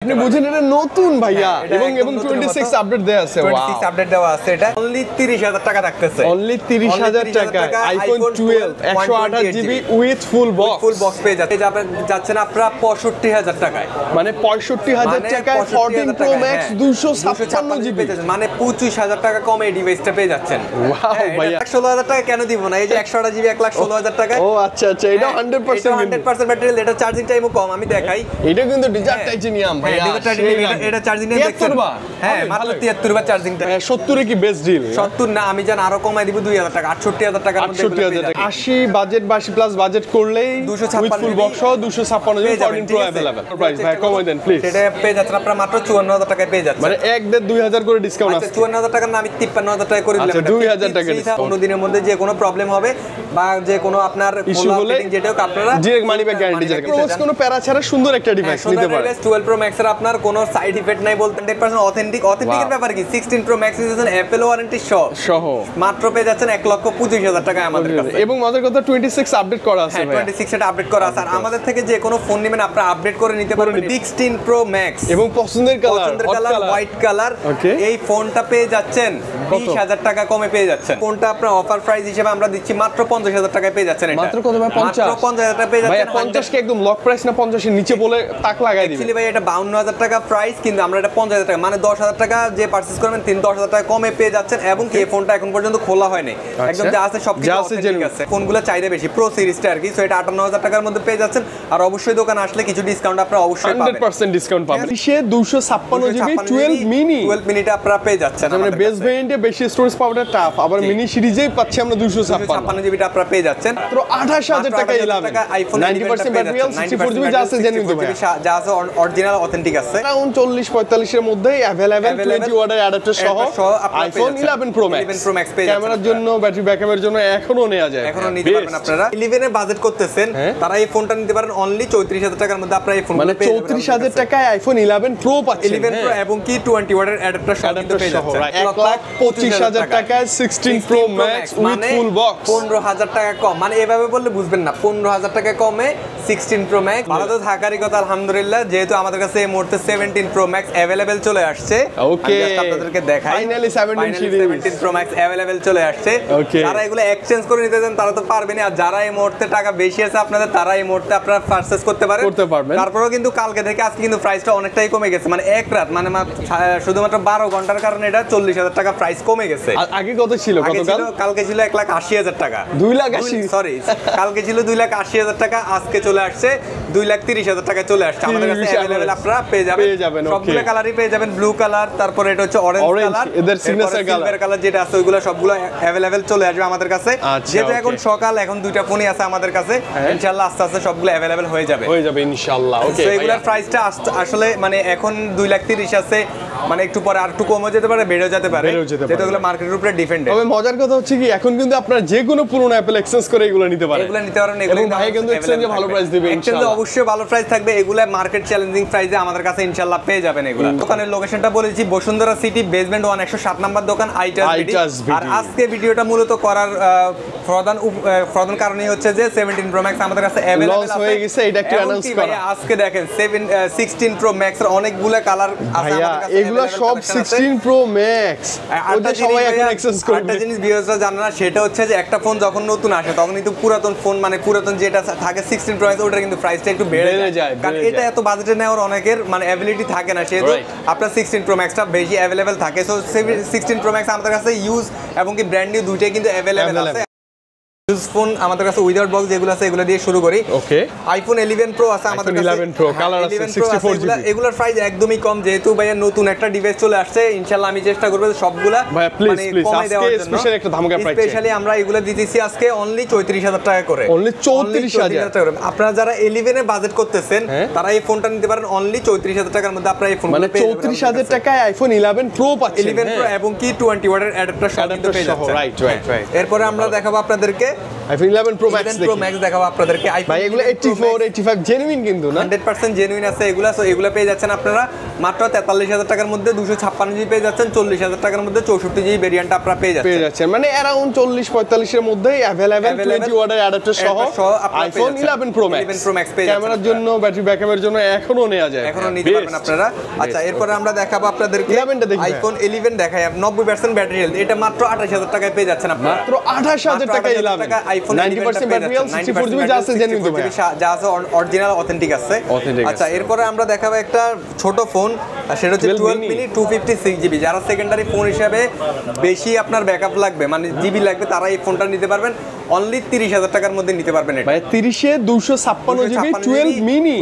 আপনি বুঝেন এটা নতুন ভাইয়া এবং 26 আপডেট দেয়া আছে 26 আপডেট দেওয়া আছে এটা অনলি 30000 টাকা থাকতেছে অনলি 30000 টাকা iPhone 12 128 GB with full box পেয়ে যাচ্ছেন আপনারা 65000 টাকায় মানে 65000 টাকায় 14 প্রো ম্যাক্স 256 জিবি মানে 25000 টাকা কমে এই ডিভাইসটা পেয়ে যাচ্ছেন ওয়াও ভাইয়া 16000 টাকা কেন দিব না এই যে 128 জিবি 116,000 টাকা ও আচ্ছা এটা 100% ব্যাটারি এটা চার্জিং টাইমও কম আমি দেখাই এটা কিন্তু ডিজার্ট টাইটেনিয়াম ভাইয়া এটা চার্জিং টাইম দেখছেন হ্যাঁ মাত্র 73 বার চার্জিং টাইম 70 এ কি বেস্ট ডিল 70 না আমি জান আরো কমাই দিব 2000 টাকা 68000 টাকার মধ্যে 68000 টাকা 80 বাজেট 82 প্লাস বাজেট করলেই 256 ফুল বক্স সহ 256 জিবি 14 প্রো अवेलेबल প্রাইস ভাই কমাই দেন প্লিজ সেটা পেয়ে যাচ্ছেন আপনারা মাত্র 54000 টাকায় পেয়ে যাচ্ছেন মানে 1.5 করে ডিসকাউন্ট আছে 54000 টাকা না আমি 53000 টাকা করে দিলাম আচ্ছা 2000 টাকা ডিসকাউন্ট 15 দিনের মধ্যে যে কোনো প্রবলেম হবে বা যে কোনো আপনার ইস্যু হলে যেটাও আপনারা ডাইরেক্ট মানি ব্যাক গ্যারান্টি যাবে কোনো প্যারা ছাড়া সুন্দর একটা ডিভাইস নিতে পারেন 12 প্রো ম্যাক্স এর আপনার কোনো সাইড ইফেক্ট নাই বলতে 100% অথেন্টিকের ব্যাপার কি 16 প্রো ম্যাক্স দিয়েছেন অ্যাপল ওয়ারেন্টি সহ মাত্র পেয়ে যাচ্ছেন 1,25,000 টাকা আমাদের কাছে এবং মজার কথা 26 আপডেট করা আছে ভাই 26 এটা আপডেট করা আছে আর আমাদের থেকে যে কোনো ফোন নেবেন আপনারা আপডেট করে নিতে পারবেন 16 প্রো ম্যাক্স এবং পছন্দের কালার হোয়াইট কালার এই ফোনটা পেয়ে যাচ্ছেন 20000 টাকা কমে পেয়ে যাচ্ছেন ফোনটা আপনার অফার প্রাইস হিসেবে আমরা দিচ্ছি মাত্র 50000 টাকায় পেয়ে যাচ্ছেন এটা মাত্র কত ভাই 50 মাত্র 50000 টাকা পেয়ে যাচ্ছেন ভাই 50 কে একদম লক প্রাইস না 50 এর নিচে বলে তাক লাগাই দিবেন एक्चुअली ভাই এটা 52000 টাকা প্রাইস কিন্তু আমরা এটা 50000 টাকা মানে 10000 টাকা যে পারচেজ করবেন 10000 টাকা কমে পেয়ে যাচ্ছেন এবং এই ফোনটা এখন পর্যন্ত খোলা হয়নি একদম যা আছে সব কিছু অথেন্টিক আছে ফোনগুলো চাইদা বেশি প্রো সিরিজটা আর কি সো এটা 58000 টাকার মধ্যে পেয়ে যাচ্ছেন আর অবশ্যই দোকানে আসলে কিছু ডিসকাউন্ট আপনারা অবশ্যই পাবেন 100% ডিসকাউন্ট পাবেন সে 256 জিবি 12 মিনি 12 মিনিটা আপনারা পেয়ে যাচ্ছেন মানে বেস ভেরিয়েন্টে বেশি স্টোরেজ পাওয়াটা টাফ আবার মিনি সিরিজেই পাচ্ছি আমরা 256 জিবিটা আপনারা পেয়ে যাচ্ছেন মাত্র 28000 টাকা এলাম আইফোন 90% ব্যাটারি 64 জিবি যা আছে জেনুইন তো ভাই যা আছে অরিজিনাল অথেন্টিক আছে अराउंड 40 45 এর মধ্যে अवेलेबल 20 ওয়াটের অ্যাডাপ্টার সহ আইফোন 11 প্রো ম্যাক্স ক্যামেরার জন্য ব্যাটারি ব্যাকআপের জন্য এখনো নেওয়া যায় এখনো নিতে পারবেন আপনারা 11 এর বাজেট করতেছেন তারা এই ফোনটা নিতে পারেন অনলি 34000 টাকার মধ্যে আপনারা এই ফোন মানে 34000 টাকায় আইফোন 11 প্রো পাচ্ছেন 11 প্রো এবং কি 20 ওয়াটের অ্যাডাপ্টার সহ পেয়ে যাচ্ছেন 1,25,000 টাকায় 16 pro max with full box 15000 টাকা কম মানে এভাবে বললে বুঝবেন না 15000 টাকা কমে 16 প্রো ম্যাক্স ভালো তো থাকারই কথা আলহামদুলিল্লাহ যেহেতু আমাদের কাছে এই মুহূর্তে 17 প্রো ম্যাক্স अवेलेबल চলে আসছে ওকে আপনাদেরকে দেখাই ফাইনালি 17 প্রো ম্যাক্স अवेलेबल চলে আসছে যারা এগুলো এক্সচেঞ্জ করে নিতে চান তারা তো পারবেনই আর যারা এই মুহূর্তে টাকা বেশি আছে আপনাদের তারা এই মুহূর্তে আপনারা পারচেজ করতে পারবেন তারপরেও কিন্তু কালকে থেকে আজকে কিন্তু প্রাইসটা অনেকটাই কমে গেছে মানে এক রাত মানে শুধুমাত্র 12 ঘন্টার কারণে এটা 40000 টাকা প্রাইস কমে গেছে আগে কত ছিল কালকে ছিল 1,80,000 টাকা 2,80,000 সরি কালকে ছিল 2,80,000 টাকা আজকে চলে আসছে 2,30,000 টাকা চলে আসছে আমাদের কাছে अवेलेबल আপনারা পেয়ে যাবেন সবগুলো কালারই পেয়ে যাবেন ব্লু কালার তারপরে এটা হচ্ছে অরেঞ্জ কালার এদের সিগনেচার কালার যেটা আছে ওইগুলো সবগুলো अवेलेबल চলে আসবে আমাদের কাছে যেহেতু এখন সকাল এখন দুইটা ফোনই আছে আমাদের কাছে ইনশাআল্লাহ আস্তে আস্তে সবগুলো अवेलेबल হয়ে যাবে ইনশাআল্লাহ ওকে তো এগুলোর প্রাইসটা আসলে মানে এখন 2,30,000 আছে মানে একটু পরে আর একটু কমে যেতে পারে বেড়েও যেতে পারে যেটা এগুলো মার্কেটের উপরে ডিপেন্ডেন্ট তবে মজার কথা হচ্ছে কি এখন কিন্তু আপনারা যে কোনো পুরনো অ্যাপল এক্সচেঞ্জ করে এগুলো নিতে পারেন এবং ভাই কিন্তু এক্সচেঞ্জে ভালো প্রাইস দিবে ইনশাআল্লাহ অবশ্যই ভালো প্রাইস থাকবে এগুলা মার্কেট চ্যালেঞ্জিং প্রাইসে আমাদের কাছে ইনশাআল্লাহ পেয়ে যাবেন এগুলা দোকানের লোকেশনটা বলেছি বসুন্ধরা সিটি বেসমেন্ট 107 নাম্বার দোকান আইটাস আর আজকে ভিডিওটা মূলত করার প্রধান কারণই হচ্ছে যে 17 প্রো ম্যাক্স আমাদের কাছে अवेलेबल আছে হয়ে গেছে এটা একটু অ্যানাউন্স করা আজকে দেখেন 16 প্রো ম্যাক্স এর অনেকগুলো কালার আছে আমাদের কাছে এগুলো সব 16 প্রো ম্যাক্স ওদের সবাই এখন এক্সচেঞ্জ করবে একটা জিনিস ভিউয়ার্সরা জানে না সেটা হচ্ছে যে একটা ফোন যখন নতুন আসে তখন কিন্তু পুরাতন ফোন মানে পুরাতন যেটা থাকে 16 প্রো ম্যাক্স ওটার কিন্তু প্রাইসটা একটু বেড়ে যায় কারণ এটা এত বাজেটে নেওয়ার অনেকের মানে অ্যাবিলিটি থাকে না সেহেতু আপনার 16 প্রো ম্যাক্সটা বেশি अवेलेबल থাকে সো 16 প্রো ম্যাক্স আমাদের কাছে ইউজ এবং কি ব্র্যান্ড নিউ দুইটাই কিন্তু अवेलेबल আছে ফোন আমাদের কাছে উইদাউট বক্স যেগুলো আছে এগুলো দিয়ে শুরু করি ওকে আইফোন 11 প্রো আছে আমাদের কাছে 11 প্রো কালার আছে 64 জিবি এগুলোর প্রাইস একদমই কম যেহেতু ভাইয়া নতুন একটা ডিভাইস চলে আসছে ইনশাআল্লাহ আমি চেষ্টা করব সবগুলা ভাইয়া প্লিজ আজকে স্পেশাল একটা ধামাকা প্রাইস স্পেশালি আমরা এগুলো দিতেছি আজকে অনলি 34000 টাকা করে অনলি 34000 টাকা আপনারা যারা 11 এ বাজেট করতেছেন তারা এই ফোনটা নিতে পারেন অনলি 34000 টাকার মধ্যে আপনারা এই ফোন মানে 34000 টাকায় আইফোন 11 প্রো পাচ্ছেন 11 প্রো এবং কি 20 ওয়াটের অ্যাডাপ্টার সহ পেয়ে যাচ্ছেন রাইট এরপরে আমরা দেখাবো আপনাদেরকে iPhone 11 pro max pro max দেখাবো আপনাদেরকে। আইফোন ভাই এগুলো 84 85 জেনুইন কিন্তু না 100% জেনুইন আছে এগুলা। সো এগুলা পেয়ে যাচ্ছেন আপনারা মাত্র 43000 টাকার মধ্যে 256 জিবি পেয়ে যাচ্ছেন। 40000 টাকার মধ্যে 64 জিবি ভেরিয়েন্ট আপনারা পেয়ে যাচ্ছেন। মানে अराउंड 40 45 এর মধ্যে अवेलेबल 20 ওয়াটের অ্যাডাপ্টার সহ আইফোন 11 প্রো ম্যাক্স পেয়ে যাচ্ছেন। ক্যামেরার জন্য ব্যাটারি ব্যাকআপের জন্য এখনো নেওয়া যায়, এখনো নিতে পারবেন আপনারা। আচ্ছা এরপর আমরা দেখাবো আপনাদেরকে আইফোন 11 দেখাই। 90% ব্যাটারি হেলথ, এটা মাত্র 28000 টাকায় পেয়ে যাচ্ছেন আপনারা। মাত্র 28000 টাকা 11 আইফোন 90% ব্যাটারি হেলথ 64 জিবি যা আছে জেনুইন তো ভাই, যা আছে অরিজিনাল অথেন্টিক আছে। আচ্ছা এরপরে আমরা দেখাবো একটা ছোট ফোন, সেটা হচ্ছে 12 মিনি 256 জিবি। যারা সেকেন্ডারি ফোন হিসেবে বেশি আপনার ব্যাকআপ লাগবে মানে জিবি লাগবে তারা এই ফোনটা নিতে পারবেন। অনলি 30000 টাকার মধ্যে নিতে পারবেন এটা। ভাই 30 এ 256 জিবি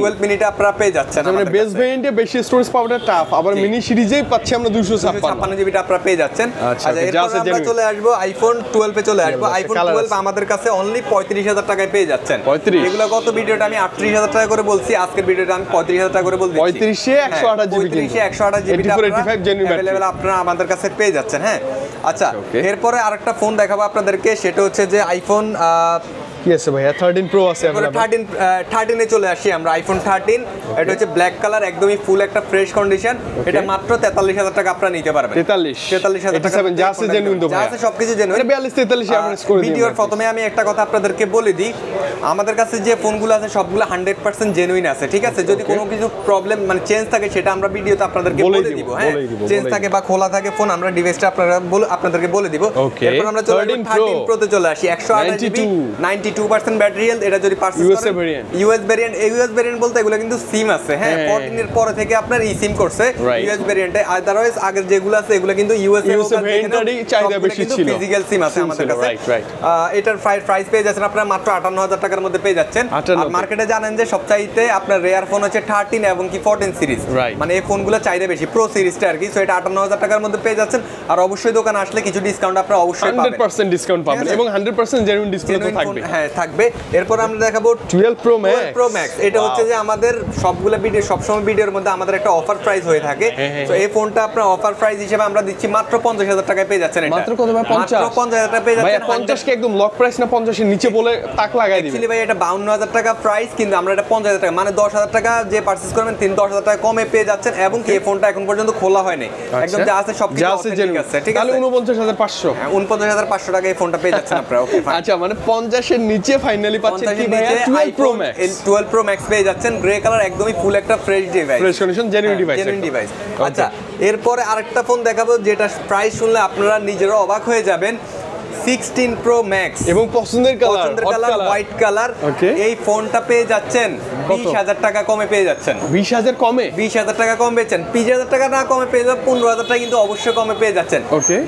12 মিনিটা আপনারা পেয়ে যাচ্ছেন। মানে বেস ভেরিয়েন্টে বেশি স্টোরেজ পাওয়াটা টাফ, আবার মিনি সিরিজেই পাচ্ছি আমরা 256 জিবিটা আপনারা পেয়ে যাচ্ছেন। আচ্ছা এরপর আমরা চলে আসবো আইফোন 12 এ চলে আসবো। আইফোন 12 আমাদের কাছে অনলি 35000 টাকায় পেয়ে যাচ্ছেন। এগুলো গত ভিডিওটা আমি 38000 টাকা করে বলছি, আজকের ভিডিওটা আমি 35000 টাকা করে বলছি। 35 এ 128 জিবি 35 এ 128 জিবি अवेलेबल আপনারা আমাদের কাছে পেয়ে যাচ্ছেন। হ্যাঁ আচ্ছা এরপরে আরেকটা ফোন দেখাবো আপনাদেরকে, সেটা হচ্ছে যে আইফোন কি আছে ভাইয়া 13 প্রো আছে আমরা 13 এ চলে আসি আমরা। আইফোন 13 এটা হচ্ছে ব্ল্যাক কালার, একদমই ফুল একটা ফ্রেশ কন্ডিশন। এটা মাত্র 43000 টাকা আপনারা নিতে পারবেন। 43000 টাকা যা আছে জেনুইন তো ভাই, যা আছে সবকিছু জেনুইন। 42 43 এভারেজ করে দিই। ভিডিওর প্রথমে আমি একটা কথা আপনাদেরকে বলে দিই, আমাদের কাছে যে ফোনগুলো আছে সবগুলো 100% জেনুইন আছে, ঠিক আছে? যদি কোনো কিছু প্রবলেম মানে চেঞ্জ থাকে সেটা আমরা ভিডিওতে আপনাদেরকে বলে দিব। হ্যাঁ চেঞ্জ থাকে বা খোলা থাকে ফোন, আমরা ডিভাইসটা আপনাদেরকে বলে দিব। এরপর আমরা চলে আসি 13 প্রো তে চলে আসি। 128 জিবি 92% ব্যাটারি হেলথ। এটা যদি পারচেজ করেন ইউএস ভেরিয়েন্ট বলতে এগুলো কিন্তু সিম আছে। হ্যাঁ 14 এর পরে থেকে আপনার ই সিম করছে ইউএস ভেরিয়েন্টে। আদারওয়াইজ আগের যেগুলো আছে এগুলো কিন্তু ইউএস ভেরিয়েন্টই চাহিদা বেশি ছিল, ফিজিক্যাল সিম আছে আমাদের কাছে। এটার প্রাইস পেয়ে যাচ্ছেন আপনারা মাত্র 58000 টাকার মধ্যে পেয়ে যাচ্ছেন। আর মার্কেটে জানেন যে সবচাইতে আপনার রেয়ার ফোন হচ্ছে 13 এবং কি 14 সিরিজ, মানে এই ফোনগুলো চাহিদা বেশি, প্রো সিরিজটা আর কি। সো এটা 58000 টাকার মধ্যে পেয়ে যাচ্ছেন। আর অবশ্যই দোকানে আসলে কিছু ডিসকাউন্ট আপনারা অবশ্যই পাবেন, 100% ডিসকাউন্ট পাবেন এবং 100% জেনুইন ডিসপ্লে তো থাকবে। হ্যাঁ থাকবে। এরপর আমরা দেখাবো 12 প্রো ম্যাক্স। এটা হচ্ছে যে আমাদের সবগুলো ভিডিও সবসময় ভিডিওর মধ্যে আমাদের একটা অফার প্রাইস হয়ে থাকে। তো এই ফোনটা আপনার অফার প্রাইস হিসেবে আমরা দিচ্ছি মাত্র 50000 টাকায় পেয়ে যাচ্ছেন। এটা মাত্র কত ভাই? 50000 টাকা পেয়ে যাচ্ছেন। ভাই 50 কে একদম লক প্রাইস না 50 এর নিচে বলে তাক লাগাই দিবেন। एक्चुअली ভাই এটা 52000 টাকা প্রাইস, কিন্তু আমরা এটা 50000 টাকা মানে 10000 টাকা যে পারচেজ করবেন 10000 টাকা কমে পেয়ে যাচ্ছেন। এবং কি এই ফোনটা এখন পর্যন্ত খোলা হয়নি, একদম যা আছে সব কিছু অথেন্টিক আছে, ঠিক আছে? তাহলে 49500 49500 টাকা এই ফোনটা পেয়ে যাচ্ছেন আপনারা। Okay fine. আচ্ছা মানে 50 এর নিচে ফাইনালি পাচ্ছেন কি ভাই? 12 প্রো ম্যাক্স। 12 প্রো ম্যাক্স পেয়ে যাচ্ছেন, গ্রে কালার, একদমই ফুল একটা fresh device, fresh condition genuine device. আচ্ছা এরপরে আরেকটা ফোন দেখাবো যেটা প্রাইস শুনলে আপনারা নিজেরা অবাক হয়ে যাবেন। 16 প্রো ম্যাক্স এবং পছন্দের কালার হোয়াইট কালার। এই ফোনটা পেয়ে যাচ্ছেন 20000 টাকা কমে পেয়ে যাচ্ছেন। 20000 কমে? 20000 টাকা কম পেয়েছেন। 20000 টাকা না কমে পেয়ে যাবেন 15000 টাকা কিন্তু অবশ্যই কমে পেয়ে যাচ্ছেন।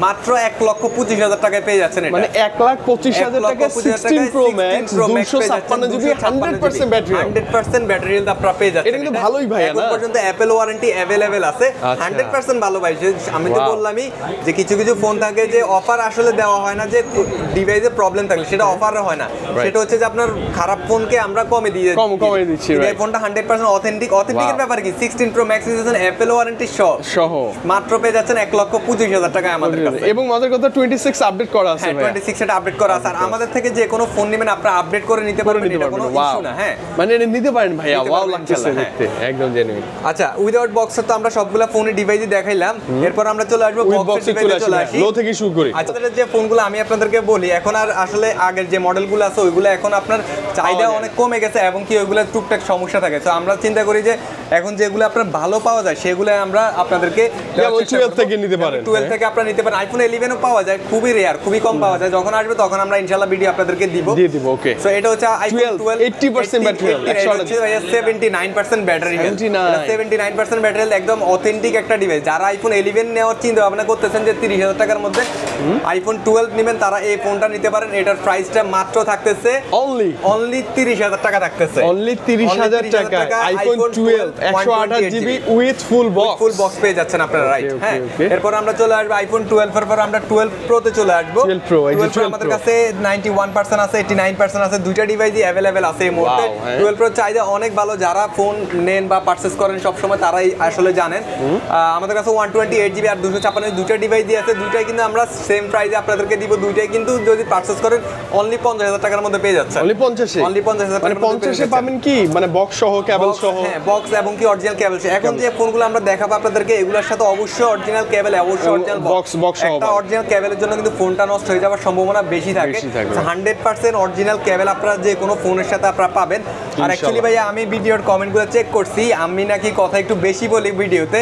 মাত্র 1,25,000 টাকায় পেয়ে যাচ্ছেন। এটা মানে 1,25,000 টাকা 16 pro max 256 GB 100% battery 100% battery health আপনারা পেয়ে যাচ্ছেন। এটা কিন্তু ভালোই ভাই। এখন পর্যন্ত অ্যাপল ওয়ারেন্টি अवेलेबल আছে 100% ভালো ভাই। আমি তো বললামই যে কিছু কিছু ফোন থাকে যে অফার আসলে দেওয়া হয় না, যে ডিভাইসে প্রবলেম থাকলে সেটা অফারে হয় না, সেটা হচ্ছে যে আপনার খারাপ ফোনকে আমরা কমে দিচ্ছি। এই ফোনটা 100% অথেন্টিকের ব্যাপার কি 16 প্রো ম্যাক্স দিয়েছেন অ্যাপল ওয়ারেন্টি সহ মাত্র পেয়ে যাচ্ছেন 1,25,000 টাকা আমাদের কাছে। এবং মজার কথা 26 আপডেট করা আছে ভাই। 26 এটা আপডেট করা আছে। আর আমাদের থেকে যে কোনো ফোন নেবেন আপনারা আপডেট করে নিতে পারবেন, এটা কোনো ইস্যু না। হ্যাঁ মানে এটা নিতে পারেন ভাই, ওয়াও লাগছে দেখতে, একদম জেনুইন। আচ্ছা উইদাউট বক্সে তো আমরা সবগুলা ফোনের ডিভাইসই দেখাইলাম। এরপর আমরা চলে আসবো বক্সে চলে আসি, লো থেকে শুরু করি। আচ্ছা যে ফোনগুলো আমি আপনাদেরকে বলি, এখন আর আসলে আগের যে মডেলগুলো আছে ওইগুলো এখন আপনার চাহিদা অনেক কমে গেছে এবং কি ওইগুলো টুকটাক সমস্যা থাকে। তো আমরা চিন্তা করি যে এখন যেগুলো আপনার ভালো পাওয়া যায় সেগুলো আমরা আপনাদেরকে 12 থেকে নিতে পারেন। 12 থেকে আপনারা নিতে পারেন। আইফোন 11 ও পাওয়া যায়, খুবই রেয়ার, খুবই কম পাওয়া যায়। যখন আসবে তখন আমরা ইনশাআল্লাহ ভিডিও আপনাদেরকে দিব। ওকে সো এটা হচ্ছে iPhone 12 80% battery health, 79% battery health, 79% battery health, একদম অথেন্টিক একটা ডিভাইস। যারা আইফোন 11 নেওয়ার চিন্তা ভাবনা করতেছেন যে 30000 টাকার মধ্যে আইফোন 12 নেবেন, তারা এই ফোনটা নিতে পারেন। এটার প্রাইসটা মাত্র থাকতেছে অনলি 30000 টাকা থাকতেছে। অনলি 30000 টাকা iPhone 12 128 GB with full box পেয়ে যাচ্ছেন আপনারা, রাইট। হ্যাঁ, এরপর আমরা চলে আসবো আইফোন 12 এর পর আমরা 12 প্রো তে চলে আসবো। 12 প্রো আমাদের কাছে 91% আছে, 89% আছে, দুইটা ডিভাইসই अवेलेबल আছে এই মুহূর্তে। 12 প্রো চাইদা অনেক ভালো, যারা ফোন নেন বা পারচেজ করেন সব সময় তারাই আসলে জানেন। আমাদের কাছে 128 জিবি আর 256 দুইটা ডিভাইসই আছে, দুইটাই কিন্তু আমরা সেম প্রাইসে আপনাদেরকে দিব। দুইটাই কিন্তু যদি পারচেজ করেন অনলি 50,000 টাকার মধ্যে পেয়ে যাচ্ছেন। অনলি 50,000 মানে 50 এ পাবেন কি মানে বক্স সহ কেবল সহ? হ্যাঁ, বক্স এবং কি অরিজিনাল কেবল। এখন যে ফোনগুলো আমরা দেখাবো আপনাদেরকে এগুলোর সাথে অবশ্যই অরিজিনাল কেবল, অবশ্যই অরিজিনাল বক্স সহ। একটা অরিজিনাল কেবলের জন্য কিন্তু ফোনটা নষ্ট হয়ে যাওয়ার সম্ভাবনা বেশি থাকে। 100% অরিজিনাল কেবল আপনারা যে কোনো ফোনের সাথে আপনারা পাবেন। আর অ্যাকচুয়ালি ভাইয়া আমি ভিডিওর কমেন্টগুলো চেক করছি, আমি নাকি কথা একটু বেশি বলি ভিডিওতে,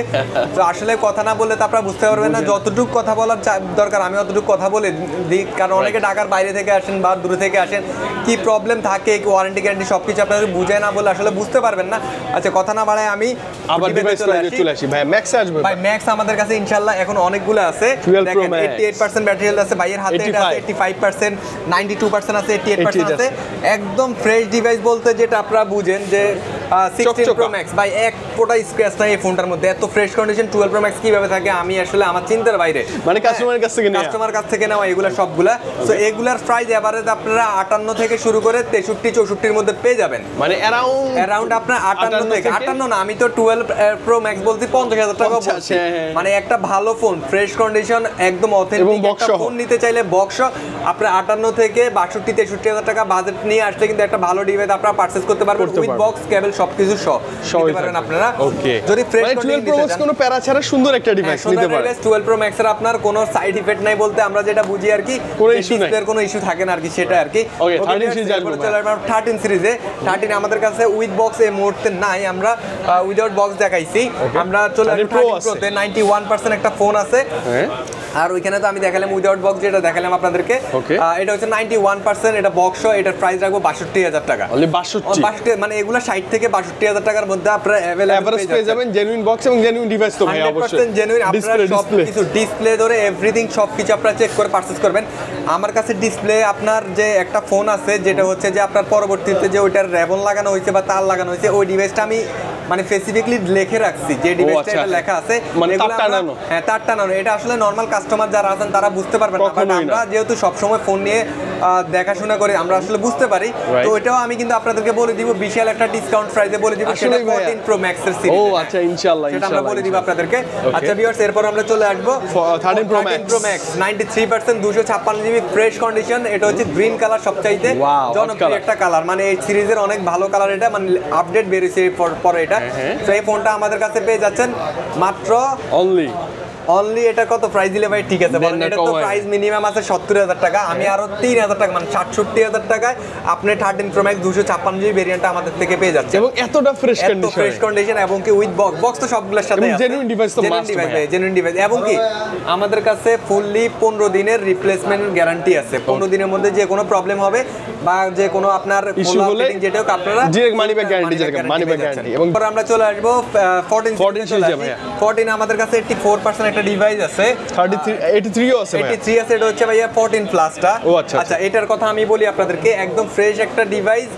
তো আসলে কথা না বললে তো আপনারা বুঝতে পারবেন না। যতটুকু কথা বলার দরকার আমি অতটুকু কথা বলে দিই, কারণ অনেকে ঢাকার বাইরে থেকে আসেন বা দূরে থেকে আসেন, কি প্রবলেম থাকে, ওয়ারেন্টি গ্যারান্টি সবকিছু আপনাদের বুঝায় না বলে আসলে বুঝতে পারবেন না। আচ্ছা, কথা না বাড়ায় আমি আবার ডিভাইস চলে আসি। ভাই ম্যাক্স আসবে? ভাই ম্যাক্স আমাদের কাছে ইনশাআল্লাহ এখন অনেকগুলো আছে। দেখেন 88% ব্যাটারি হেলথ আছে, ভাইয়ের হাতে এটা আছে 85%, 92% আছে, 88% আছে। একদম ফ্রেশ ডিভাইস বলতে যেটা আপনারা বুঝেন যে 16 প্রো ম্যাক্স, ভাই এক ফোঁটা স্ক্র্যাচ নাই এই ফোনটার মধ্যে, এত ফ্রেশ কন্ডিশন। 12 প্রো ম্যাক্স কিভাবে থাকে আমি আসলে আমার চিন্তার বাইরে, মানে কাস্টমারের কাছ থেকে নেওয়া এগুলা সবগুলা। সো এগুলার প্রাইস এভারেজ আপনারা 58 থেকে শুরু করে 63 64 এর মধ্যে পেয়ে যাবেন, মানে অ্যারাউন্ড আপনার 58 থেকে 58 না, আমি তো 12 প্রো ম্যাক্স বলছি 50,000 টাকা বলছি। মানে একটা ভালো ফোন ফ্রেশ কন্ডিশন একদম অথেন্টিক একটা ফোন নিতে চাইলে বক্স আপনারা 58 থেকে 62 63,000 টাকা বাজেট নিয়ে আসলে কিন্তু একটা ভালো ডিভাইস আপনারা পারচেজ করতে পারবেন উইথ বক্স কেবল সবকিছু সহ নিতে পারবেন আপনারা। যদি ফ্রেশ কন্ডিশন 12 প্রো ম্যাক্স কোনো প্যারা ছাড়া সুন্দর একটা ডিভাইস নিতে পারেন। 12 প্রো ম্যাক্স এর আপনার কোনো সাইড ইফেক্ট নাই বলতে আমরা যেটা বুঝি আর কি, ডিসপ্লের কোনো ইস্যু থাকে না আর কি, সেটা আর কি। ওকে, 13 সিরিজ আসবে। চলে আসবে 13 সিরিজে। 13 আমাদের কাছে উইথ বক্স এই মুহূর্তে নাই, আমরা উইদাউট বক্স দেখাইছি। আমরা চলে আসবে 13 প্রোতে 91% একটা ফোন আছে। আর ওইখানে তো আমি দেখালাম উইদাউট বক্স, যেটা দেখালাম আপনাদেরকে, এটা হচ্ছে 91%, এটা বক্স, এটার প্রাইস রাখবো 62,000 টাকা। অনলি 62, মানে এগুলা 60 থেকে 62,000 টাকার মধ্যে আপনারা अवेलेबल পেয়ে যাবেন। জেনুইন বক্স এবং জেনুইন ডিভাইস তো ভাই অবশ্যই 100% জেনুইন। আপনারা সবকিছু ডিসপ্লে ধরে এভরিথিং সবকিছু আপনারা চেক করে পারচেজ করবেন। আমার কাছে ডিসপ্লে আপনার যে একটা ফোন আছে যেটা হচ্ছে যে আপনার পরবর্তীতে যে ওইটার রেবন লাগানো হয়েছে বা তার লাগানো হয়েছে, ওই ডিভাইসটা আমি মানে স্পেসিফিকলি লিখে রাখছি যে ডিভাইসটা এটা লেখা আছে, মানে তার টানানো। হ্যাঁ, তার টানানো। এটা আসলে নরমাল কাস্টমার যারা আছেন তারা বুঝতে পারবেন না, বাট আমরা যেহেতু সব সময় ফোন নিয়ে দেখাশোনা করি আমরা আসলে বুঝতে পারি। তো এটাও আমি কিন্তু আপনাদেরকে বলে দিব, বিশাল একটা ডিসকাউন্ট প্রাইসে বলে দিব, সেটা 14 প্রো ম্যাক্স এর সিরিজ। ও আচ্ছা, ইনশাআল্লাহ সেটা আমরা বলে দিব আপনাদেরকে। আচ্ছা ভিউয়ার্স, এরপর আমরা চলে আসবো 13 pro max 93% 256 GB fresh condition. এটা হচ্ছে গ্রিন কালার, সবচাইতে জনপ্রিয় একটা কালার, মানে এই সিরিজের অনেক ভালো কালার এটা, মানে আপডেট বেরিয়েছে পরে এটা। তো এই ফোনটা আমাদের কাছে পেয়ে যাচ্ছেন মাত্র অনলি এটা কত প্রাইস দিলে ভাই ঠিক আছে বলেন? এটা তো প্রাইস মিনিমাম আছে 70,000 টাকা, আমি আরো 3,000 টাকা মানে 67,000 টাকায় আপনি 13 প্রো ম্যাক্স 256 জিবি ভেরিয়েন্টটা আমাদের থেকে পেয়ে যাচ্ছে, এবং এতটা ফ্রেশ কন্ডিশন এবং কি উইথ বক্স তো সবগুলোর সাথে আছে, জেনুইন ডিভাইস তো মাস্ট জেনুইন ডিভাইস। এবং কি আমাদের কাছে ফুললি 15 দিনের রিপ্লেসমেন্ট গ্যারান্টি আছে। 15 দিনের মধ্যে যে কোনো প্রবলেম হবে বা যে কোনো আপনার ইস্যু হলে যেটাও আপনারা ডাইরেক্ট মানি ব্যাক গ্যারান্টি। এবং পরে আমরা চলে আসবো 14 সিরিজে। 14 আমাদের কাছে 84% একটা ডিভাইস আছে, 83 ও আছে ভাই, 83 আছে। এটা হচ্ছে ভাইয়া 14 প্লাসটা। আচ্ছা, এটার কথা আমি বলি আপনাদেরকে, একদম ফ্রেশ একটা ডিভাইস।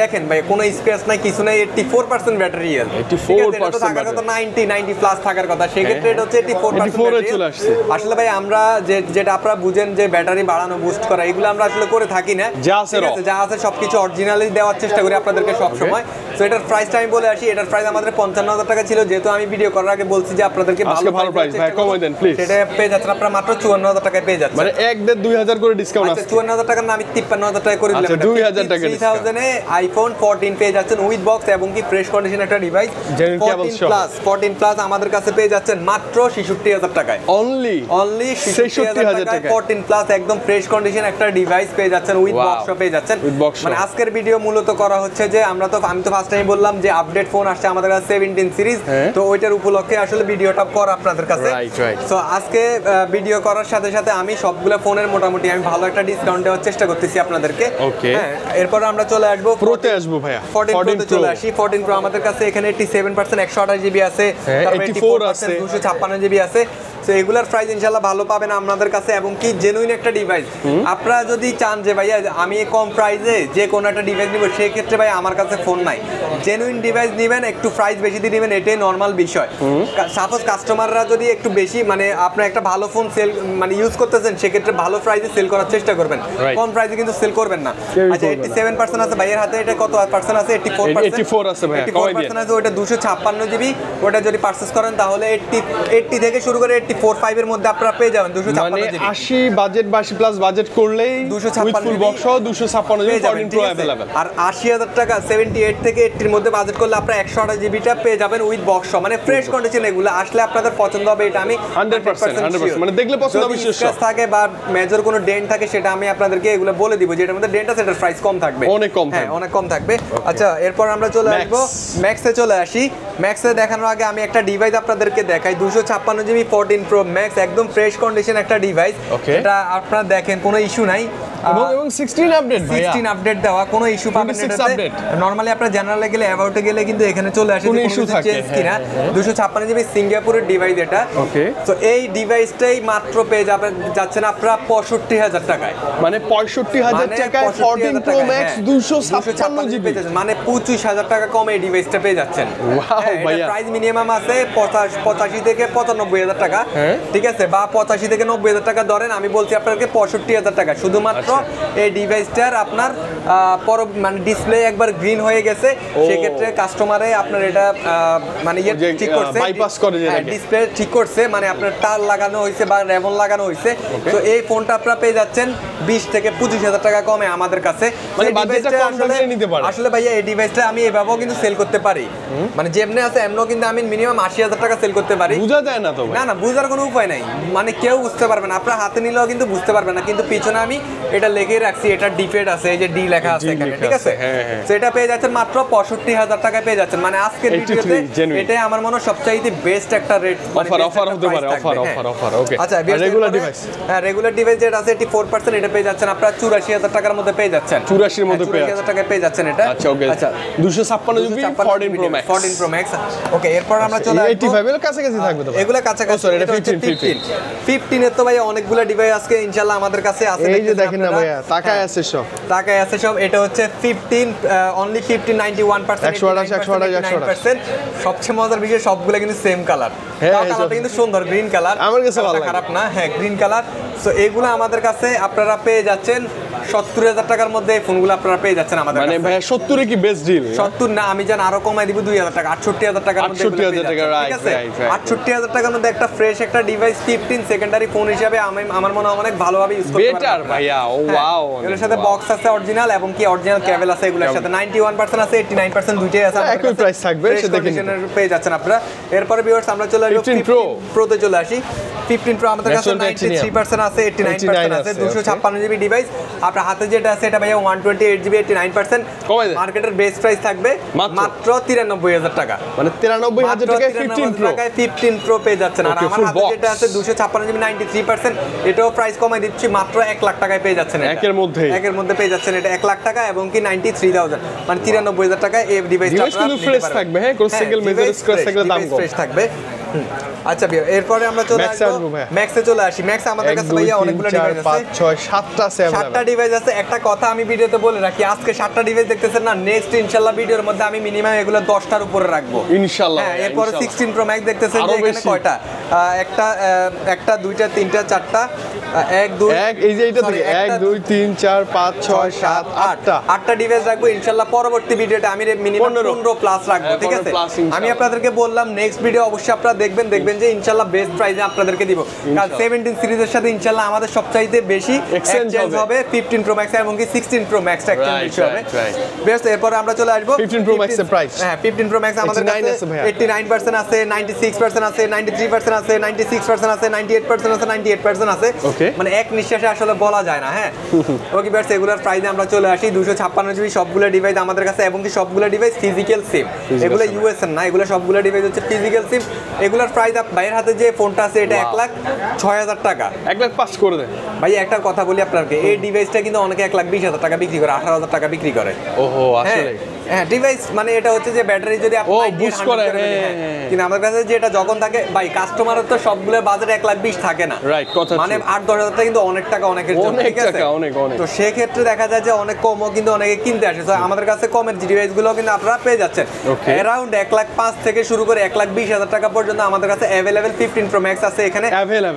দেখেন ভাই কোনো স্ক্র্যাচ নাই, কিছু নাই, 84% ব্যাটারি হেলথ। 84% থাকার কথা 90 প্লাস থাকার কথা, সেক্ষেত্রে এটা হচ্ছে 84% চলে আসছে। আসলে ভাই আমরা যেটা আপনারা বুঝেন যে ব্যাটারি বাড়ানো বুস্ট করা এগুলো আমরা আসলে করে থাকি না, যা আছে সবকিছু অরিজিনালি দেওয়ার চেষ্টা করি আপনাদেরকে সব সময়। তো এটার প্রাইসটা আমি বলে আসি, এটার প্রাইস আমাদের 55,000 টাকা ছিল, যেহেতু আমি ভিডিও করার আগে বলছি যে আপনাদেরকে ভালো প্রাইস ভাই কমাই দেন প্লিজ, সেটা পেয়ে যাচ্ছেন আপনারা মাত্র 54,000 টাকায় পেয়ে যাচ্ছেন, মানে 1-2,000 করে ডিসকাউন্ট আছে। 54,000 টাকা না, আমি 53,000 টাকা করে দিলাম। 2,000 টাকা ডিসকাউন্ট। 3000 এ আইফোন 14 পেয়ে যাচ্ছেন উইথ বক্স এবং কি ফ্রেশ কন্ডিশন একটা ডিভাইস। 14 প্লাস আমাদের কাছে পেয়ে যাচ্ছেন মাত্র 66,000 টাকায়, অনলি 66,000 টাকায় 14 প্লাস একদম ফ্রেশ কন্ডিশন একটা ডিভাইস পেয়ে যাচ্ছেন উইথ বক্স পেয়ে যাচ্ছেন। মানে আজকের ভিডিও মূলত করা হচ্ছে যে আমি তো ফার্স্ট টাইম বললাম যে আপডেট ফোন আসছে আমাদের কাছে 17 সিরিজ, তো ওইটার উপলক্ষে আসলে ভিডিওটা করা আপনাদের কাছে। সো আজকে ভিডিও করার সাথে সাথে আমি সবগুলো ফোনের মোটামুটি আমি ভালো একটা ডিসকাউন্ট দেওয়ার চেষ্টা করতেছি আপনাদেরকে। হ্যাঁ, এরপর আমরা চলে আসবো প্রোতে আসবো ভাইয়া, 14 প্রোতে চলে আসি। 14 প্রো আমাদের কাছে এখানে 87% 128 জিবি আছে, তারপর 84 আছে 256 জিবি আছে। তো এগুলার প্রাইস ইনশাআল্লাহ ভালো পাবেন আপনাদের কাছে এবং কি জেনুইন একটা ডিভাইস। আপনারা যদি চান যে ভাইয়া আমি কম প্রাইসে যে কোনো একটা ডিভাইস নিব, সেই ক্ষেত্রে ভাই আমার কাছে ফোন নাই। জেনুইন ডিভাইস নেবেন, একটু প্রাইস বেশি দিয়ে নেবেন, এটাই নর্মাল বিষয়। সাপোজ কাস্টমাররা যদি একটু বেশি মানে আপনার একটা ভালো ফোন সেল মানে ইউজ করতেছেন, সেক্ষেত্রে ভালো প্রাইসে সেল করার চেষ্টা করবেন, কম প্রাইসে কিন্তু সেল করবেন না। আচ্ছা 87% আছে ভাইয়ের হাতে, এটা কত পার্সেন্ট আছে? 84 আছে ভাই, কমাই দিন। 84% আছে, ওটা 256 জিবি। ওটা যদি পারচেজ করেন তাহলে 80 থেকে শুরু করে 84.5 এর মধ্যে আপনারা পেয়ে যাবেন 256 জিবি। 80 বাজেট বা 80 প্লাস বাজেট করলেই 256 ফুল বক্স সহ 256 জিবি 14 প্রো अवेलेबल। আর 80,000 টাকা 78 থেকে 80 এর মধ্যে বাজেট করলে আপনারা 128 জিবিটা পেয়ে যাবেন উইথ বক্স সহ, মানে ফ্রেশ কন্ডিশন। এগুলো আসলে আপনাদের পছন্দ হবে, এটা আমি 100% মানে দেখলে পছন্দ হবে। স্ক্র্যাচ থাকে বা মেজর কোনো ডেন্ট থাকে, সেটা আমি আপনাদেরকে এগুলো বলে দিব, যেটার মধ্যে ডেন্ট আছে সেটার প্রাইস কম থাকবে, অনেক কম থাকবে। হ্যাঁ অনেক কম থাকবে। আচ্ছা এরপর আমরা চলে আসবো ম্যাক্সে চলে আসি। ম্যাক্সে দেখানোর আগে আমি একটা ডিভাইস আপনাদেরকে দেখাই, 256 জিবি 14 প্রো ম্যাক্স, একদম ফ্রেশ কন্ডিশন একটা ডিভাইস। এটা আপনারা দেখেন কোনো ইস্যু নাই, এবং 16 আপডেট ভাইয়া, 16 আপডেট দেওয়া, কোনো ইস্যু পাবেন না এটাতে। নরমালি আপনারা জেনারেলে গেলে অ্যাবাউটে গেলে কিন্তু এখানে চলে আসে কোনো ইস্যু থাকে কিনা। 256 জিবি সিঙ্গাপুরের ডিভাইস এটা। ওকে, তো এই ডিভাইসটাই মাত্র পেয়ে যাচ্ছেন আপনারা 65,000 টাকায়, মানে 65,000 টাকায় 14 প্রো ম্যাক্স 256 জিবি, মানে 25,000 টাকা কমে এই ডিভাইসটা পেয়ে যাচ্ছেন। ভাইয়া প্রাইস মিনিমাম আছে 85 থেকে 95,000 টাকা, ঠিক আছে, বা 85 থেকে 90,000 টাকা ধরেন। আমি বলছি আপনাকে 65,000 টাকা শুধুমাত্র এই ডিভাইসটার। আপনার মানে ডিসপ্লে একবার গ্রিন হয়ে গেছে, সেক্ষেত্রে কাস্টমারে আপনার এটা মানে ঠিক করছে, বাইপাস করে যে ডিসপ্লে ঠিক করছে, মানে আপনার তার লাগানো হয়েছে বা রেমন লাগানো হয়েছে। তো এই ফোনটা আপনারা পেয়ে যাচ্ছেন 20 থেকে 25,000 টাকা কমে আমাদের কাছে। মানে বাজেটটা কম থাকলে নিতে পারেন। আসলে ভাইয়া এই ডিভাইসটা আমি এভাবেও কিন্তু সেল করতে পারি, মানে যেমনি আছে এমনও কিন্তু আমি মিনিমাম 80,000 টাকা সেল করতে পারি। বুঝা যায় না তো ভাই? না বুঝার কোনো উপায় নাই, মানে কেউ বুঝতে পারবে না, আপনার হাতে নিলেও কিন্তু বুঝতে পারবে না। কিন্তু পিছনে আমি এটা লিখে রাখছি, এটা ডিফেড আছে, এই যে ডি লেখা আছে এখানে, ঠিক আছে। সেটা পেয়ে যাচ্ছেন মাত্র 65,000 টাকায় পেয়ে যাচ্ছেন, মানে আজকের ভিডিওতে এটাই আমার মনে হয় সবচাইতে বেস্ট একটা রেট, অফার হতে পারে, অফার। ওকে, আচ্ছা রেগুলার ডিভাইস, হ্যাঁ রেগুলার ডিভাইস যেটা আছে 84%, এটা পেয়ে যাচ্ছেন আপনারা 84,000 টাকার মধ্যে পেয়ে যাচ্ছেন, 84 এর মধ্যে পেয়ে 84,000 টাকায় পেয়ে যাচ্ছেন এটা। আচ্ছা ওকে, আচ্ছা 256 GB 14 Pro Max, 14 Pro Max. Okay, এরপর আমরা চলে আসব 85 এর কাছাকাছি থাকবে তো এগুলা কাছাকাছি। সরি, এটা 15 এর তো ভাই অনেকগুলা ডিভাইস আজকে ইনশাআল্লাহ আমাদের কাছে আছে। এই যে দেখেন না ভাইয়া, টাকায় আছে সব, টাকায় আছে সব। এটা হচ্ছে 15 অনলি 15 91%, 100%। সবচেয়ে মজার বিষয় সবগুলা কিন্তু সেম কালার, কালারটা কিন্তু সুন্দর গ্রিন কালার, আমার কাছে ভালো লাগে, খারাপ না, হ্যাঁ গ্রিন কালার। সো এগুলা আমাদের কাছে আপনারা পেয়ে যাচ্ছেন 70,000 টাকার মধ্যে এই ফোনগুলো আপনারা পেয়ে যাচ্ছেন আমাদের কাছে। মানে ভাই 70 এ কি বেস্ট ডিল? 70 না, আমি জান আরো কমাই দিব 2,000 টাকা, 68,000 টাকার মধ্যে, 68,000 টাকা, ঠিক আছে। 68,000 টাকার মধ্যে একটা ফ্রেশ একটা ডিভাইস 15 সেকেন্ডারি ফোন হিসেবে আমার মনে হয় অনেক ভালোভাবে ইউজ করতে পারবেন। বেটার ভাইয়া, ও ওয়াও। এর সাথে বক্স আছে অরিজিনাল এবং কি অরিজিনাল কেবল আছে, এগুলোর সাথে 91% আছে, 89% দুইটাই আছে। একই প্রাইস থাকবে, সেটা দেখেন পেয়ে যাচ্ছেন আপনারা। এরপরে ভিউয়ার্স আমরা চলে আসব 15 প্রো তে চলে আসি। 15 প্রো আমাদের কাছে 93% আছে, 89% আছে, 256 জিবি ডিভাইস। আপনার হাতে যেটা আছে এটা ভাইয়া 128 জিবি 89%। মার্কেটের বেস্ট প্রাইস থাকবে মাত্র 93,000 টাকা, মানে 93,000 টাকায় 15 প্রো পেয়ে যাচ্ছেন। আর আমার হাতে যেটা আছে 256 জিবি 93%, এটাও প্রাইস কমাই দিচ্ছি, মাত্র 1 লাখ টাকায় পেয়ে যাচ্ছেন। একের মধ্যে পেয়ে যাচ্ছেন এটা 1 লাখ টাকা এবং কি 93,000, মানে 93,000 টাকায় এই ডিভাইসটা আপনারা কিন্তু ফ্রেশ থাকবে, হ্যাঁ কোনো সিঙ্গেল মেজর স্ক্র্যাচ থাকলে দাম কম, ফ্রেশ থাকবে। আচ্ছা ভাই, এরপরে আমরা চলে আসবো ম্যাক্সে চলে আসি। ম্যাক্স আমাদের কাছে ভাইয়া অনেকগুলো ডিভাইস আছে, 5 6 7টা আছে, 7টা ডিভাইস আছে। একটা কথা আমি ভিডিওতে বলে রাখি, আজকে 7টা ডিভাইস দেখতেছেন না, নেক্সট ইনশাআল্লাহ ভিডিওর মধ্যে আমি মিনিমাম এগুলো 10টার উপরে রাখবো ইনশাআল্লাহ। হ্যাঁ, এরপরে 16 প্রো ম্যাক্স দেখতেছেন যে এখানে কয়টা, একটা দুইটা তিনটা চারটা, 1 2 এই যে এটা থেকে 1 2 3 4 5 6 7 8টা ডিভাইস রাখবো ইনশাআল্লাহ। পরবর্তী ভিডিওতে আমি মিনিমাম 15 প্লাস রাখবো, ঠিক আছে। আমি আপনাদেরকে বললাম নেক্সট ভিডিও অবশ্যই আপনারা দেখবেন যে ইনশাআল্লাহ বেস্ট প্রাইসে আপনাদেরকে দিব। কারণ 17 সিরিজের সাথে ইনশাআল্লাহ আমাদের সবচাইতে বেশি এক্সচেঞ্জ হবে 15 প্রো ম্যাক্স এবং কি 16 প্রো ম্যাক্স এক্সচেঞ্জ হবে বেস্ট। এরপরে আমরা চলে আসবো 15 প্রো ম্যাক্স এর প্রাইস। হ্যাঁ, 15 প্রো ম্যাক্স আমাদের কাছে 89% আছে, 96% আছে, 93% আছে, 96% আছে, 98% আছে, 98% আছে, মানে এক নিঃশ্বাসে আসলে বলা যায় না। হ্যাঁ, ওকে বেস্ট। এগুলোর প্রাইসে আমরা চলে আসি 256 জিবি সবগুলো ডিভাইস আমাদের কাছে এবং কি সবগুলো ডিভাইস ফিজিক্যাল সিম, এগুলো ইউএস এর না, এগুলো সবগুলো ডিভাইস হচ্ছে ফিজিক্যাল সিম। এগুলোর প্রাইস ভাইয়ের হাতে যে ফোনটা আছে এটা 1,06,000 টাকা, 1,05,000 করে দেন ভাই। একটা কথা বলি আপনাকে, এই ডিভাইসটা কিন্তু অনেকে 1,20,000 টাকা বিক্রি করে, 18,000 টাকা বিক্রি করে। ওহো, আসলে হ্যাঁ ডিভাইস মানে এটা হচ্ছে যে ব্যাটারি যদি আপনি বুস্ট করে, কিন্তু আমার কাছে যেটা যখন থাকে ভাই কাস্টমারের তো সবগুলো বাজেট 1,20,000 থাকে না, রাইট কথা, মানে 8-10 হাজার টাকা কিন্তু অনেক টাকা অনেকের জন্য, ঠিক আছে অনেক। তো সেই ক্ষেত্রে দেখা যায় যে অনেক কমও কিন্তু অনেকে কিনতে আসে। তো আমাদের কাছে কমের ডিভাইস গুলো কিন্তু আপনারা পেয়ে যাচ্ছেন অ্যারাউন্ড 1,05,000 থেকে শুরু করে 1,20,000 টাকা পর্যন্ত আমাদের কাছে अवेलेबल 15 Pro Max আছে এখানে।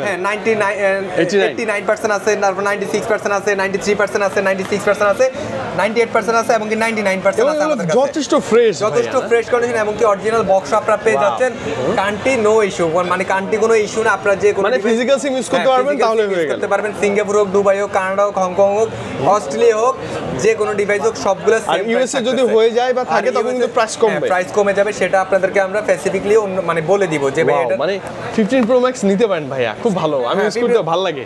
হ্যাঁ 89% আছে, তারপর 96% আছে, 93% আছে, 96% আছে, 98% আছে এবং কি 99% আছে আমাদের কাছে। যথেষ্ট ফ্রেশ কন্ডিশন এবং কি অরিজিনাল বক্স আপনারা পেয়ে যাচ্ছেন। কান্টি নো ইস্যু, মানে কান্টি কোনো ইস্যু না, আপনারা যে কোনো মানে ফিজিক্যাল সিম ইউজ করতে পারবেন তাহলে হয়ে গেল। করতে পারবেন সিঙ্গাপুর হোক, দুবাই হোক, কানাডা হোক, হংকং হোক, অস্ট্রেলিয়া হোক, যে কোনো ডিভাইস হোক সবগুলো সেম। আর ইউএসএ যদি হয়ে যায় বা থাকে তখন কিন্তু প্রাইস কমবে, প্রাইস কমে যাবে, সেটা আপনাদেরকে আমরা স্পেসিফিকলি মানে বলে দিব যে ভাই এটা মানে 15 Pro Max নিতে পারেন ভাইয়া, খুব ভালো, আমি ইউজ করতে ভালো লাগে।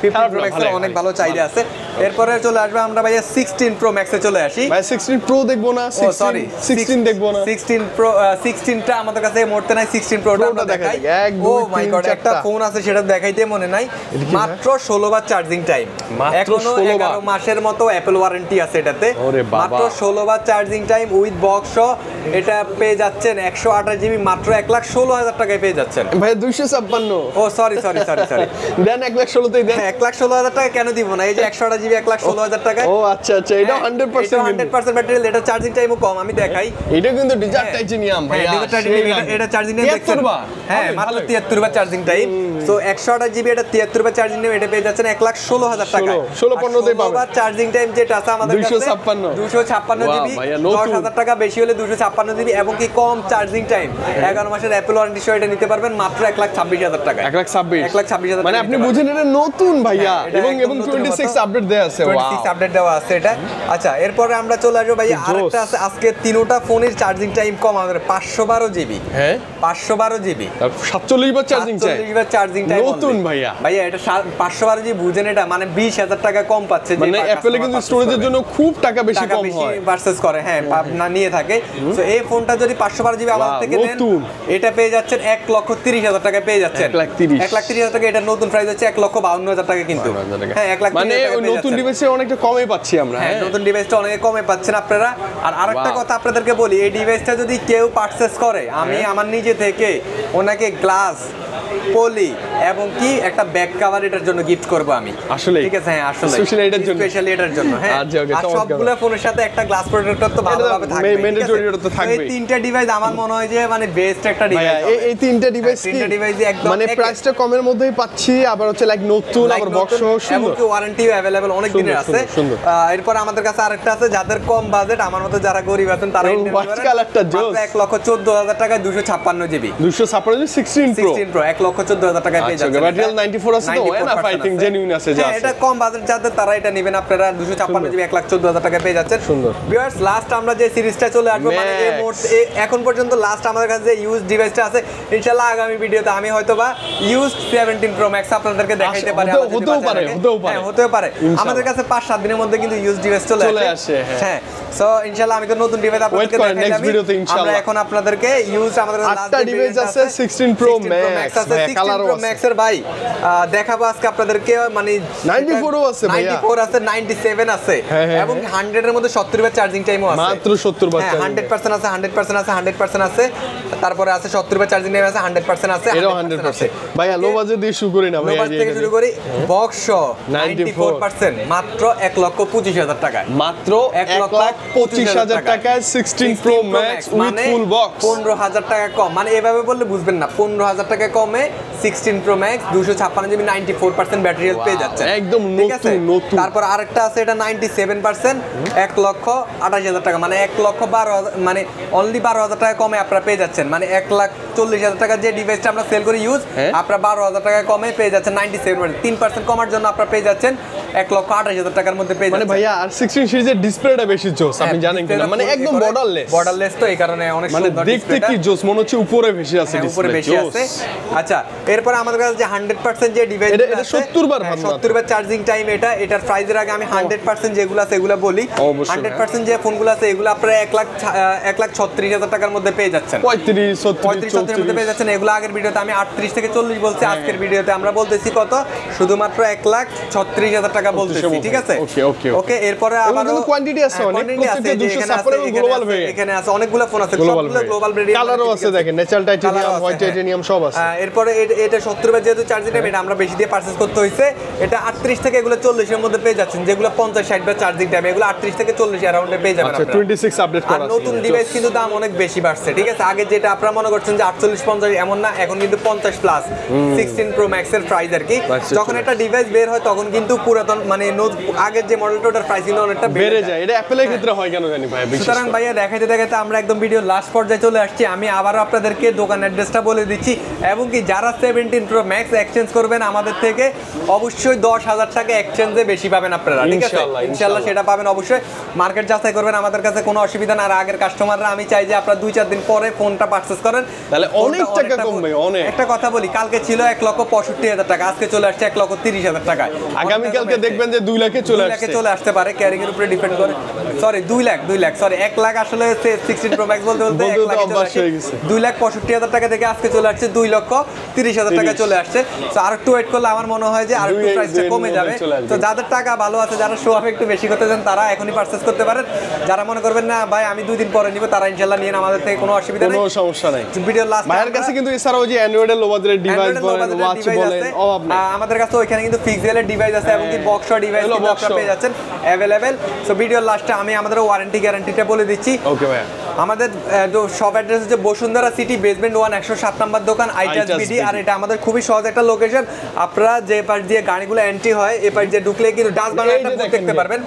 15 Pro Max এর অনেক ভালো চাহিদা আছে। এরপরে চলে আসবে আমরা ভাইয়া 16 Pro Max এ চলে আসি। ভাই 16 Pro দেখবো না, 16 দেখবো না, 16 Pro 16টা আমাদের কাছে মোড়তে নাই, 16 Proটা দেখাই। ও মাই গড, একটা ফোন আছে সেটা দেখাইতে মনে নাই, মাত্র 16 বার চার্জিং টাইম, এখনো 11 মাসের মতো অ্যাপল ওয়ারেন্টি আছে এটাতে, মাত্র 16 বার চার্জিং টাইম উইথ বক্স। এটা পেয়ে যাচ্ছেন 128 জিবি মাত্র 1,16,000 টাকায় পেয়ে যাচ্ছেন ভাই। 256, ও সরি দেন 1,16 তেই দেন। 1,16,000 টাকা কেন দিব না, এই যে 128 জিবি 1,16,000 টাকা। ও আচ্ছা, এটা 100% ব্যাটারি, এটা চার্জিং টাইমও কম, আমি দেখাই। এটা কিন্তু ডিজার্ট টাইটেনিয়াম ভাই, এটা চার্জিং টাইম দেখছেন, হ্যাঁ মাত্র 73 বার চার্জিং টাইম। সো 128 জিবি এটা 73 বার চার্জিং টাইম, এটা পেয়ে যাচ্ছেন 1,16,000 টাকা। 16 তেই পাবেন। বার চার্জিং টাইম যেটা আছে আমাদের কাছে 256 জিবি, 10,000 টাকা বেশি হলে 256 জিবি এবং কি কম চার্জিং টাইম 11 মাসের অ্যাপল ওয়ারেন্টি সহ এটা নিতে পারবেন মাত্র 1,26,000 টাকা। 1,26,000 মানে আপনি বুঝেন এটা নতুন ভাইয়া, এবং 26 আপডেট দেয়া আছে, 26 আপডেট দেওয়া আছে এটা। আচ্ছা এরপরে আমরা চলে আসবো ভাইয়া আরেকটা আছে, আজকে তিনটা ফোনের চার্জিং টাইম কম আমাদের 512 জিবি। হ্যাঁ 512 জিবি, 47 বার চার্জিং টাইম, 47 বার চার্জিং টাইম নতুন ভাইয়া এটা 512 জিবি বুঝেন, এটা মানে 20,000 টাকা কম পাচ্ছে। মানে অ্যাপলে কিন্তু স্টোরেজের জন্য খুব টাকা বেশি কম হয়, ভার্সেস করে, হ্যাঁ না নিয়ে থাকে। সো এই ফোনটা যদি 512 জিবি আমাদের থেকে নেন, এটা পেয়ে যাচ্ছেন 1,30,000 টাকায় পেয়ে যাচ্ছেন। 1,30,000 টাকা, এটা নতুন প্রাইস হচ্ছে 1,52,000 টাকা কিন্তু। হ্যাঁ 1,30,000 মানে নতুন ডিভাইসে অনেকটা কমে পাচ্ছি আমরা। হ্যাঁ নতুন ডিভাইসটা অনেক কমে পাচ্ছেন আপনারা। আর আরেকটা কথা আপনাদেরকে বলি, এই ডিভাইসটা যদি কেউ পারচেজ করে, আমি আমার নিজে থেকে ওনাকে গ্লাস, পলি এবং কি একটা ব্যাক কভার এটার জন্য গিফট করব আমি। আসলে ঠিক আছে, হ্যাঁ আসলে স্পেশালি এটার জন্য। হ্যাঁ আর সবগুলো ফোনের সাথে একটা গ্লাস প্রোটেক্টর তো ভালোভাবে থাকবে, ম্যান্ডেটরি তো থাকবে। এই তিনটা ডিভাইস আমার মনে হয় যে মানে বেস্ট একটা ডিভাইস। এই তিনটা ডিভাইস একদম মানে প্রাইসটা কমের মধ্যেই পাচ্ছি, আবার হচ্ছে লাইক নতুন, আবার বক্স সহ সুন্দর, এবং কি ওয়ারেন্টি अवेलेबल অনেক দিনের আছে। এরপর আমাদের কাছে আরেকটা আছে, যাদের কম বাজেট আমার মতো যারা গরিব আছেন তারা মাত্র 1,14,000 টাকায় 256 জিবি, 256 জিবি 16 Pro 1,14,000 টাকায় পেয়ে যাচ্ছেন। ব্যাটারি 94 আছে তো এনাফ, আই থিং জেনুইন আছে যা আছে। এটা কম বাজেট যাদের তারা এটা নেবেন, আপনারা 256 জিবি 1,14,000 টাকায় পেয়ে যাচ্ছেন। সুন্দর ভিউয়ার্স, লাস্ট আমরা যে সিরিজটা চলে আসবো, মানে এই মুহূর্তে এখন পর্যন্ত লাস্ট আমাদের কাছে যে ইউজ ডিভাইসটা আছে, ইনশাআল্লাহ আগামী ভিডিওতে আমি হয়তোবা ইউজ 17 Pro Max আপনাদেরকে দেখাইতে পারি, হতেও পারে। আমাদের কাছে 5-7 দিনের মধ্যে কিন্তু ইউজ ডিভাইস চলে আসে। হ্যাঁ সো ইনশাআল্লাহ আমি তো নতুন ডিভাইস আপনাদেরকে দেখাইলাম। আমরা এখন আপনাদেরকে ইউজ আমাদের লাস্ট ডিভাইস আছে 16 Pro Max আছে, 16 Pro Max এর ভাই দেখাবো আজকে আপনাদেরকে, মানে 94 ও আছে ভাইয়া, 94 আছে, 97 আছে এবং 100 এর মধ্যে 70 বার চার্জিং টাইমও আছে, মাত্র 70 বার। হ্যাঁ 100% আছে, 100% আছে, 100% আছে, তারপরে আছে 70 বার চার্জিং টাইম আছে, 100% আছে, এরও 100%। ভাইয়া লো বাজেট দিয়ে শুরু করি না ভাইয়া, লো বাজেট থেকে শুরু করি, বক্স 94% মাত্র 1,25,000 টাকায়, মাত্র 1,25,000 টাকায় 16 Pro Max with full box, 15,000 টাকা কম। মানে এভাবে বললে বুঝবেন না, 15,000 টাকা কমে 16 Pro Max 256 GB 94% battery health পেয়ে যাচ্ছে, একদম নতুন। তারপর আরেকটা আছে, এটা 97% 1,28,000 টাকা, মানে 1,12,000, মানে অনলি 12,000 টাকা কমে আপনারা পেয়ে যাচ্ছেন। মানে 1,40,000 টাকা যে ডিভাইসটা আমরা সেল করি ইউজ, আপনারা 12,000 টাকা কমে পেয়ে যাচ্ছেন 97%। 3% কমার জন্য আপনারা পেয়ে যাচ্ছেন 1,28,000 টাকার মধ্যে পেয়ে যাচ্ছেন। মানে ভাইয়া আর 16 সিরিজের ডিসপ্লেটা বেশি জোস, আপনি জানেন কিনা, মানে একদম বর্ডারলেস তো এই কারণে অনেক মানে সুন্দর দেখতে কি জোস মনে হচ্ছে, উপরে বেশি আছে, উপরে বেশি আছে। আচ্ছা এরপর আমাদের কাছে যে 100% যে ডিভাইস এটা 70 বার 70 বার চার্জিং টাইম এটার প্রাইসের আগে আমি 100% যেগুলো আছে এগুলো বলি। 100% যে ফোনগুলো আছে এগুলো আপনারা 1,36,000 টাকার মধ্যে পেয়ে যাচ্ছেন। 35-36 মধ্যে পেয়ে যাচ্ছেন। এগুলো আগের ভিডিওতে আমি 38 থেকে 40 বলছি, আজকের ভিডিওতে আমরা বলতেছি কত, শুধুমাত্র 1,36,000 টাকা বলতেছি, ঠিক আছে? ওকে, এরপরে আবার কোয়ান্টিটি আছে অনেক, প্রত্যেকটা 256 এবং গ্লোবাল ভেরিয়েন্ট এখানে আছে, অনেকগুলো ফোন আছে, সবগুলো গ্লোবাল ভেরিয়েন্ট, কালারও আছে দেখেন, ন্যাচারাল টাইটানিয়াম, হোয়াইট টাইটানিয়াম সব আছে। এরপরে এটা 70 বার যেহেতু চার্জিং টাইম, এটা আমরা বেশি দিয়ে পারচেজ করতে হইছে। এটা 38 থেকে এগুলো 40 এর মধ্যে পেয়ে যাচ্ছেন, যেগুলো 50-60 বার চার্জিং টাইম, এগুলো 38 থেকে 40 অ্যারাউন্ডে পেয়ে যাবেন আপনারা। 26 আপডেট করা আছে। নতুন ডিভাইস কিন্তু দাম অনেক বেশি বাড়ছে, ঠিক আছে? আগে যেটা আপনারা মনে করছেন যে 48-50 এমন না, এখন কিন্তু 50 প্লাস 16 প্রো ম্যাক্স এর প্রাইস আর কি। যখন একটা ডিভাইস বের হয় তখন কিন্তু পুরাতন মানে আগের যে মডেলটা ওটার প্রাইস কিন্তু অনেকটা বেড়ে যায়। এটা অ্যাপলের ক্ষেত্রে হয় কেন জানি ভাই। সুতরাং ভাইয়া দেখাইতে দেখাইতে আমরা একদম ভিডিও লাস্ট পর্যায়ে চলে আসছি। আমি আবারও আপনাদেরকে দোকান অ্যাড্রেসটা বলে দিচ্ছি, এবং কি যারা 17 প্রো ম্যাক্স এক্সচেঞ্জ করবেন আমাদের থেকে অবশ্যই 10,000 টাকা এক্সচেঞ্জে বেশি পাবেন আপনারা, ঠিক আছে? ইনশাআল্লাহ সেটা পাবেন অবশ্যই। মার্কেট যাচাই করবেন, আমাদের কাছে কোনো অসুবিধা না। আর আগের কাস্টমাররা আমি চাই যে আপনারা 2-4 দিন পরে ফোনটা পারচেজ করেন, তাহলে অনেক টাকা কমবে। অনেক একটা কথা বলি, কালকে ছিল 1,65,000 টাকা, আজকে চলে আসছে 1,30,000 টাকায়। আগামী কালকে দেখবেন যে 2 লাখে চলে আসতে পারে, ক্যারিং এর উপরে ডিপেন্ড করে। সরি 2 লাখ সরি 1 লাখ, আসলে 16 প্রো ম্যাক্স বলতে 2,65,000 টাকা থেকে আজকে চলে আসছে 2,30,000 টাকা চলে আসছে। তো আর একটু ওয়েট করলে আমার মনে হয় যে আর একটু প্রাইসটা কমে যাবে। তো যাদের টাকা ভালো আছে, যারা শো অফ একটু বেশি করতে চান, তারা এখনই পারচেজ করতে পারেন। যারা মনে করবেন না ভাই আমি 2 দিন পরে নিব, তারা ইনশাআল্লাহ নিয়ে আমাদের থেকে কোনো অসুবিধা নেই, কোনো সমস্যা নাই। ভিডিও লাস্ট ভাইয়ের কাছে কিন্তু এছাড়াও যে অ্যান্ড্রয়েডের লো বাজেটের ডিভাইস বলেন, ওয়াচ বলেন, আমাদের কাছে ওইখানে কিন্তু ফিক্সেলের ডিভাইস আছে, এবং কি বক্সর ডিভাইস কিন্তু আপনারা পেয়ে যাচ্ছেন अवेलेबल। সো ভিডিওর লাস্টে আমি আমাদের ওয়ারেন্টি গ্যারান্টিটা বলে দিচ্ছি। ওকে ভাই, আমাদের শপ অ্যাড্রেস হচ্ছে বসুন্ধরা সিটি বেসমেন্ট 1 107 নম্বর দোকান, আইটাস বিডি। আর এটা আমাদের খুবই সহজ একটা লোকেশন। আপনারা যে পাশ দিয়ে গাড়িগুলো এন্ট্রি হয়, এই পাশ দিয়ে ঢুকলে কিন্তু ডাচ বাংলার একটা বুথ দেখতে পারবেন।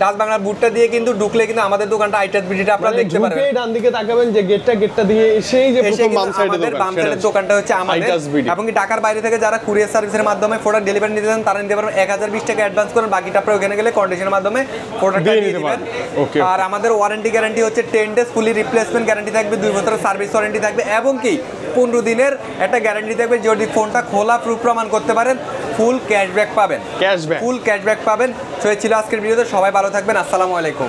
ডাচ বাংলার বুথটা দিয়ে কিন্তু ঢুকলে কিন্তু আমাদের দোকানটা আইটাস বিডিটা আপনারা দেখতে পারবেন। ঢুকে ডান দিকে তাকাবেন যে গেটটা দিয়ে সেই যে প্রথম বাম সাইডের দোকানটা হচ্ছে আমাদের। এবং কি ঢাকার বাইরে থেকে যারা কুরিয়ার সার্ভিসের মাধ্যমে প্রোডাক্ট ডেলিভারি নিতে চান, তারা নিতে পারবেন 1020 টাকা অ্যাডভান্স করেন, বাকিটা আপনারা ওখানে গেলে কন্ডিশনের মাধ্যমে প্রোডাক্টটা দিয়ে দিবেন। আর আমাদের ওয়ারেন্টি গ্যারান্টি হচ্ছে 10 ডেজ ফুলি রিপ্লেসমেন্ট গ্যারান্টি থাকবে, 2 বছরের সার্ভিস ওয়ারেন্টি থাকবে, এবং কি 15 দিনের একটা গ্যারান্টি থাকবে। যদি ফোনটা খোলা প্রুফ প্রমাণ করতে পারেন, ফুল ক্যাশব্যাক পাবেন। তো এই ছিল আজকের ভিডিওতে। সবাই ভালো থাকবেন, আসসালামু আলাইকুম।